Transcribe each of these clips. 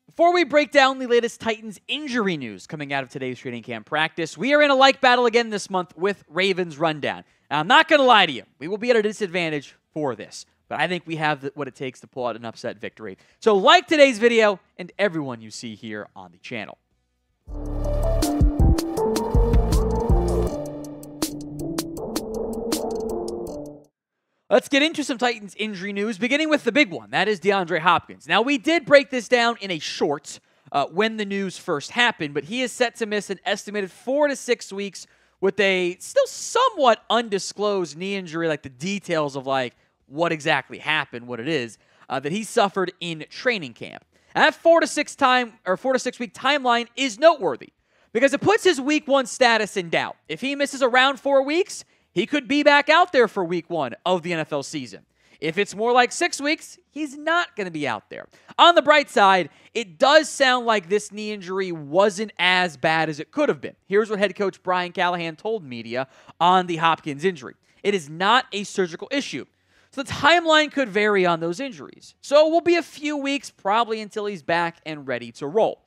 Before we break down the latest Titans injury news coming out of today's training camp practice, we are in a like battle again this month with Ravens Rundown. Now, I'm not going to lie to you. We will be at a disadvantage for this, but I think we have what it takes to pull out an upset victory. So like today's video and everyone you see here on the channel. Let's get into some Titans injury news, beginning with the big one. That is DeAndre Hopkins. Now, we did break this down in a short when the news first happened, but he is set to miss an estimated 4 to 6 weeks with a still somewhat undisclosed knee injury, like the details of like what exactly happened, what it is, that he suffered in training camp. And that 4 to 6 week timeline is noteworthy because it puts his week 1 status in doubt. If he misses around 4 weeks, he could be back out there for week 1 of the NFL season. If it's more like 6 weeks, he's not going to be out there. On the bright side, it does sound like this knee injury wasn't as bad as it could have been. Here's what head coach Brian Callahan told media on the Hopkins injury. It is not a surgical issue. So the timeline could vary on those injuries. So it will be a few weeks probably until he's back and ready to roll.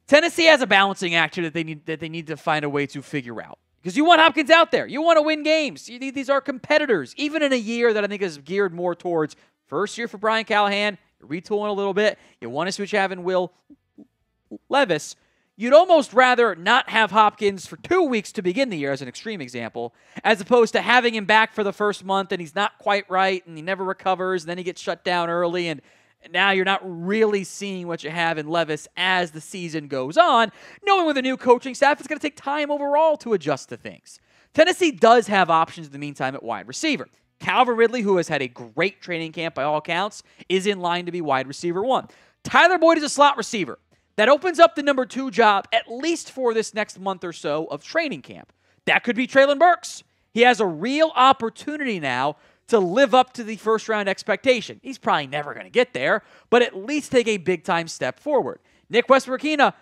Tennessee has a balancing act here that they need to find a way to figure out. Because you want Hopkins out there. You want to win games. These are competitors. Even in a year that I think is geared more towards first year for Brian Callahan, you're retooling a little bit. You want to switch having Will Levis. You'd almost rather not have Hopkins for 2 weeks to begin the year, as an extreme example, as opposed to having him back for the first month and he's not quite right and he never recovers and then he gets shut down early and now you're not really seeing what you have in Levis as the season goes on, knowing with a new coaching staff, it's going to take time overall to adjust to things. Tennessee does have options in the meantime at wide receiver. Calvin Ridley, who has had a great training camp by all accounts, is in line to be wide receiver 1. Tyler Boyd is a slot receiver. That opens up the number 2 job, at least for this next month or so of training camp. That could be Treylon Burks. He has a real opportunity now to live up to the first-round expectation. He's probably never going to get there, but at least take a big-time step forward. Nick Westbrook-Ikhine,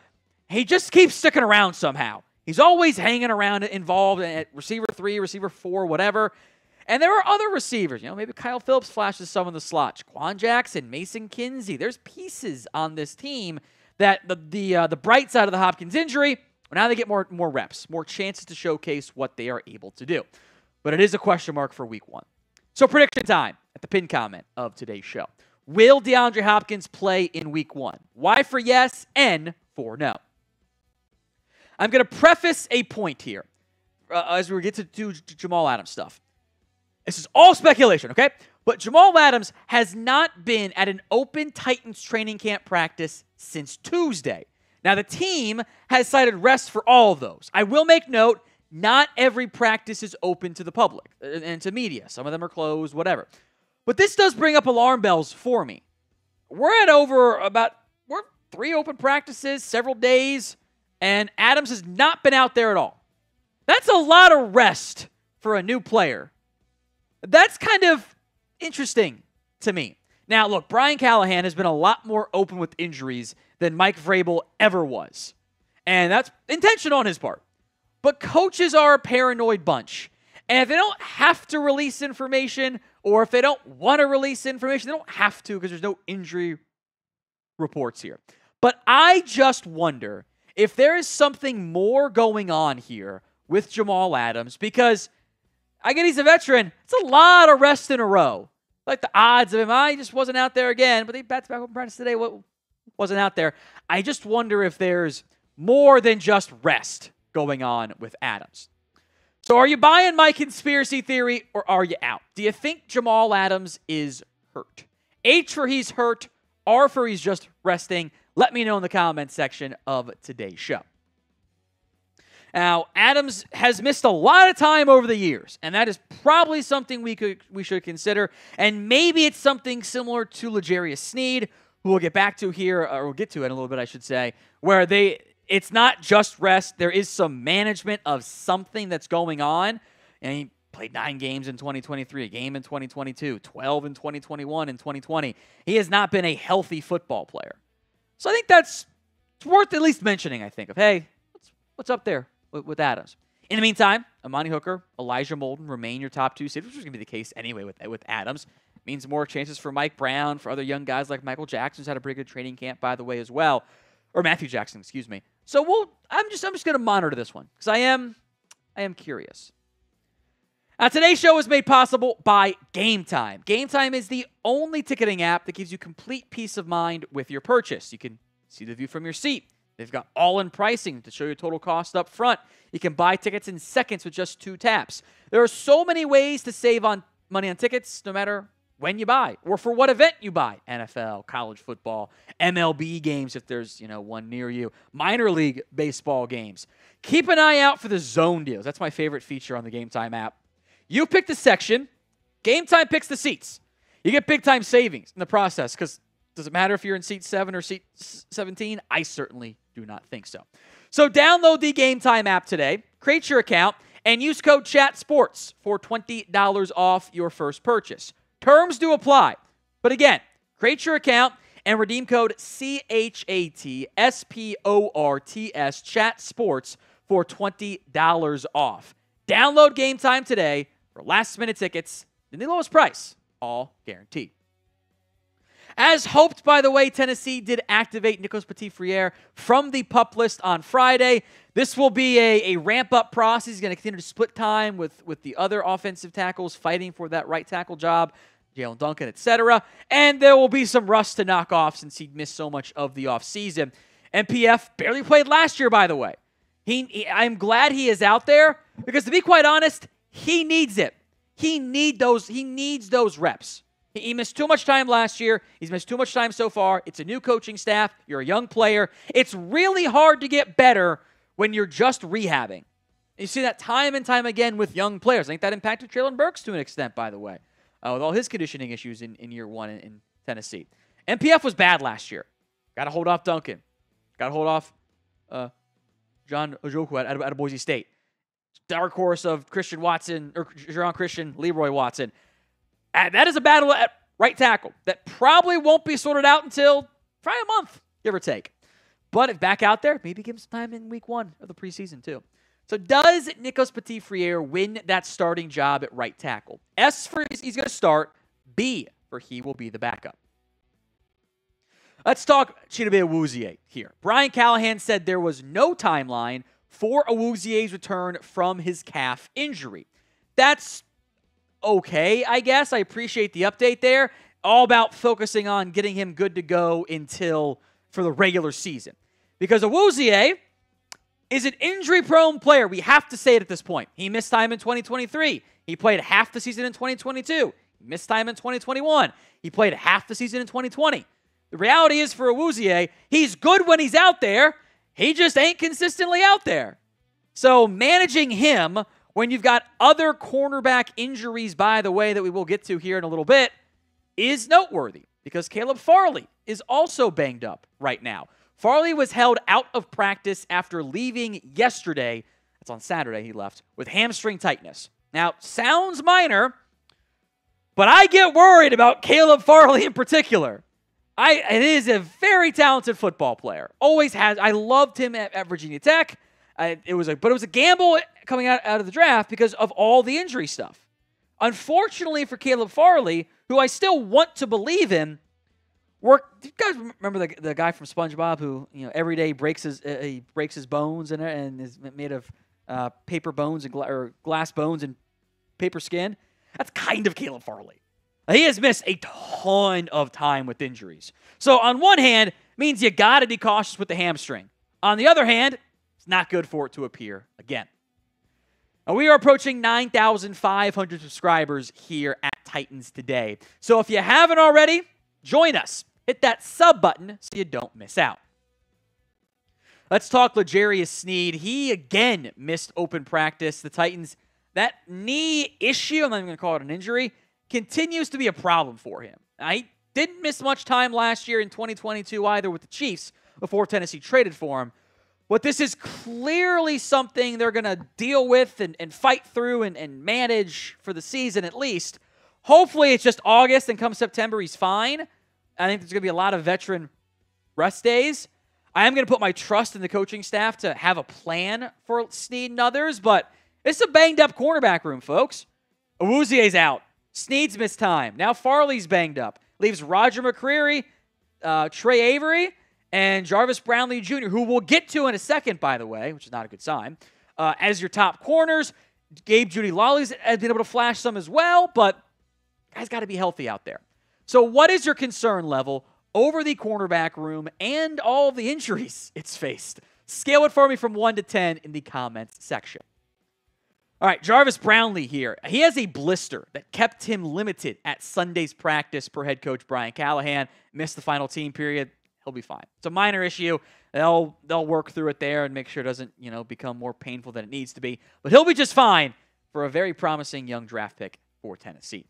he just keeps sticking around somehow. He's always hanging around, involved at receiver 3, receiver 4, whatever. And there are other receivers. Maybe Kyle Phillips flashes some in the slot. Quan Jackson, Mason Kinsey. There's pieces on this team that the bright side of the Hopkins injury, now they get more reps, more chances to showcase what they are able to do. But it is a question mark for week 1. So prediction time at the pin comment of today's show. Will DeAndre Hopkins play in week 1? Y for yes, N for no. I'm going to preface a point here as we get to do Jamal Adams stuff. This is all speculation, okay? But Jamal Adams has not been at an open Titans training camp practice since Tuesday. Now, the team has cited rest for all of those. I will make note, not every practice is open to the public and to media. Some of them are closed, whatever. But this does bring up alarm bells for me. We're 3 open practices, several days, and Adams has not been out there at all. That's a lot of rest for a new player. That's kind of interesting to me. Now, look, Brian Callahan has been a lot more open with injuries than Mike Vrabel ever was. And that's intentional on his part. But coaches are a paranoid bunch. And if they don't have to release information, or if they don't want to release information, they don't have to because there's no injury reports here. But I just wonder if there is something more going on here with Jamal Adams, because I get he's a veteran. It's a lot of rest in a row. Like the odds of him, he just wasn't out there again, but he bats back open practice today, wasn't out there. I just wonder if there's more than just rest going on with Adams. So are you buying my conspiracy theory or are you out? Do you think Jamal Adams is hurt? H for he's hurt, R for he's just resting. Let me know in the comments section of today's show. Now, Adams has missed a lot of time over the years, and that is probably something we should consider. And maybe it's something similar to L'Jarius Sneed, who we'll get back to here, or we'll get to in a little bit, I should say, where it's not just rest. There is some management of something that's going on. And he played 9 games in 2023, a game in 2022, 12 in 2021 and 2020. He has not been a healthy football player. So I think it's worth at least mentioning, I think, of, hey, what's up there with Adams? In the meantime, Amani Hooker, Elijah Molden remain your top 2 seeds, which was going to be the case anyway with Adams. Means more chances for Mike Brown, for other young guys like Michael Jackson, who's had a pretty good training camp, by the way, as well. Or Matthew Jackson, excuse me. So I'm just going to monitor this one because I am curious. Now, today's show is made possible by Game Time. Game Time is the only ticketing app that gives you complete peace of mind with your purchase. You can see the view from your seat. They've got all-in pricing to show your total cost up front. You can buy tickets in seconds with just 2 taps. There are so many ways to save money on tickets, no matter when you buy or for what event you buy. NFL, college football, MLB games if there's, one near you, minor league baseball games. Keep an eye out for the zone deals. That's my favorite feature on the Game Time app. You pick the section, Game Time picks the seats. You get big time savings in the process because does it matter if you're in seat 7 or seat 17? I certainly do not think so. So download the Game Time app today, create your account, and use code CHATSPORTS for $20 off your first purchase. Terms do apply. But again, create your account and redeem code CHATSPORTS, CHATSPORTS, for $20 off. Download Game Time today for last-minute tickets and the lowest price, all guaranteed. As hoped, by the way, Tennessee did activate Nicholas Petit-Frere from the PUP list on Friday. This will be a ramp-up process. He's going to continue to split time with the other offensive tackles fighting for that right tackle job, Jalen Duncan, etc. And there will be some rust to knock off since he missed so much of the offseason. MPF barely played last year, by the way. I'm glad he is out there because, to be quite honest, he needs it. He needs those reps. He missed too much time last year. He's missed too much time so far. It's a new coaching staff. You're a young player. It's really hard to get better when you're just rehabbing. You see that time and time again with young players. I think that impacted Treylon Burks to an extent, by the way, with all his conditioning issues in year one in Tennessee. MPF was bad last year. Got to hold off Duncan. Got to hold off John Ojukwu out of Boise State. Dark horse of Christian Watson, or Jerron Christian, Leroy Watson. That is a battle at right tackle that probably won't be sorted out until probably a month, give or take. But if back out there, maybe give him some time in week 1 of the preseason too. So does Nicholas Petit-Frere win that starting job at right tackle? S for he's going to start. B for he will be the backup. Let's talk Chidobe Awuzie here. Brian Callahan said there was no timeline for Awuzie's return from his calf injury. That's okay, I guess. I appreciate the update there. All about focusing on getting him good to go for the regular season. Because Awuzie is an injury-prone player. We have to say it at this point. He missed time in 2023. He played half the season in 2022. He missed time in 2021. He played half the season in 2020. The reality is for Awuzie, he's good when he's out there. He just ain't consistently out there. So managing him when you've got other cornerback injuries, by the way, that we will get to here in a little bit, is noteworthy because Caleb Farley is also banged up right now. Farley was held out of practice after leaving yesterday. That's on Saturday he left with hamstring tightness. Now, sounds minor, but I get worried about Caleb Farley in particular. It is a very talented football player. Always has. I loved him at Virginia Tech. It was a gamble coming out of the draft because of all the injury stuff. Unfortunately for Caleb Farley, who I still want to believe in, do you guys remember the guy from SpongeBob who every day breaks his bones and is made of paper bones and or glass bones and paper skin? That's kind of Caleb Farley. He has missed a ton of time with injuries. So on one hand, it means you got to be cautious with the hamstring. On the other hand, it's not good for it to appear again. Now, we are approaching 9,500 subscribers here at Titans today. So if you haven't already, join us. Hit that sub button so you don't miss out. Let's talk L'Jarius Sneed. He again missed open practice. The Titans, that knee issue, I'm not even going to call it an injury, continues to be a problem for him. He didn't miss much time last year in 2022 either with the Chiefs before Tennessee traded for him. But this is clearly something they're going to deal with and fight through and manage for the season at least. Hopefully it's just August and come September he's fine. I think there's going to be a lot of veteran rest days. I am going to put my trust in the coaching staff to have a plan for Sneed and others, but it's a banged-up cornerback room, folks. Awuzie's out. Sneed's missed time. Now Farley's banged up. Leaves Roger McCreary, Trey Avery, and Jarvis Brownlee Jr., who we'll get to in a second, by the way, which is not a good sign, as your top corners. Gabe Judy-Lawley's has been able to flash some as well, but guys got to be healthy out there. So what is your concern level over the cornerback room and all of the injuries it's faced? Scale it for me from 1 to 10 in the comments section. All right, Jarvis Brownlee here. He has a blister that kept him limited at Sunday's practice per head coach Brian Callahan. Missed the final team period. He'll be fine. It's a minor issue. They'll work through it there and make sure it doesn't, become more painful than it needs to be. But he'll be just fine for a very promising young draft pick for Tennessee.